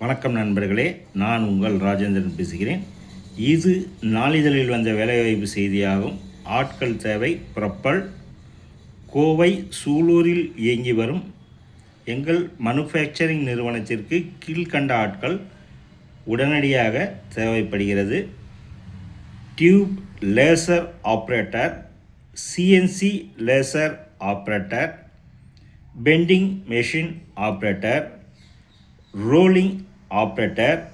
வணக்கம் நண்பர்களே, நான் உங்கள் ராஜேந்திரன் பேசுகிறேன். இது நாளிதழில் வந்த வேலைவாய்ப்பு செய்தியாகும். ஆட்கள் தேவை புறப்பல். கோவை சூலூரில் இயங்கி வரும் எங்கள் மனுஃபேக்சரிங் நிறுவனத்திற்கு கீழ்கண்ட ஆட்கள் உடனடியாக தேவைப்படுகிறது. Tube laser operator, CNC laser operator, bending machine operator, rolling operator,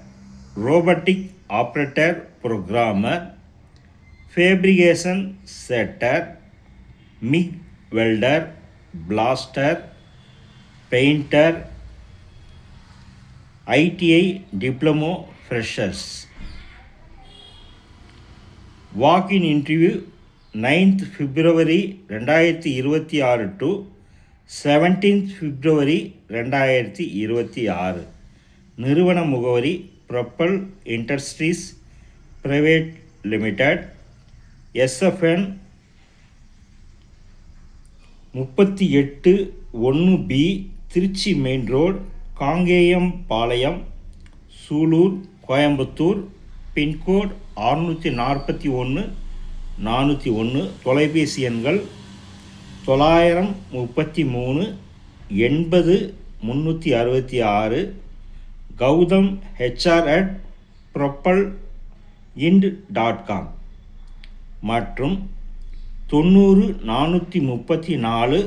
robotic operator programmer, fabrication setter, MIG welder, plaster, painter, ITI diploma freshers. Walk in interview 9th February 2026 to 17th February 2026. நிறுவன முகவரி Propel industries private limited, SFN 38-1B, Trichy main road, Kangeyam Palayam, Sulur, Coimbatore. Pincode 641-401. தொலைபேசி எண்கள் 933 80 366. Gautham hr@propelind.com மற்றும் 90 434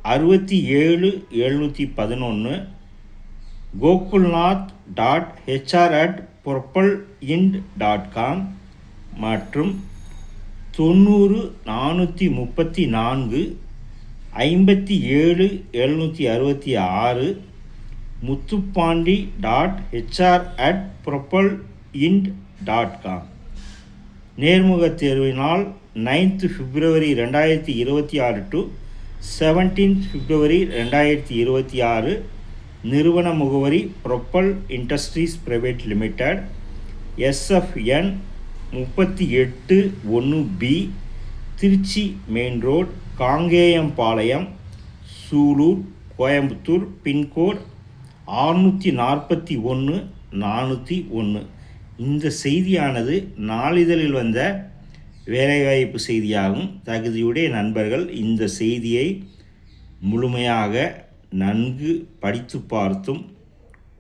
67 711. gokulnath.hr@propelind.com மற்றும் 90 434 57 766. muthupandi.hr@propelind.com. நேர்முகத் தேர்வினால் 9th February 2026 to 17th February 2026. நிறுவன முகவரி Propel industries private limited, SFN 38-1B, Trichy main road, Kangeyam Palayam, Sulur, Coimbatore. Pincode 641 401. இந்த செய்தியானது நாளிதழில் வந்த வேலைவாய்ப்பு செய்தியாகும். தகுதியுடைய நண்பர்கள் இந்த செய்தியை முழுமையாக நன்கு படித்து பார்த்தும்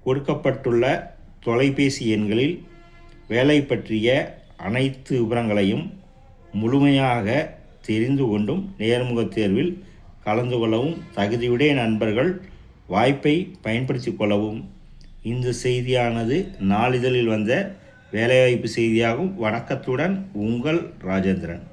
கொடுக்கப்பட்டுள்ள தொலைபேசி எண்களில் வேலை பற்றிய அனைத்து விவரங்களையும் முழுமையாக தெரிந்து கொண்டும் நேர்முகத் தேர்வில் கலந்து கொள்ளவும் தகுதியுடைய நண்பர்கள் வாய்ப்பை பயன்படுத்தி கொள்ளவும். இந்த செய்தியானது நாளிதழில் வந்த வேலைவாய்ப்பு செய்தியாகும். வணக்கத்துடன் உங்கள் ராஜேந்திரன்.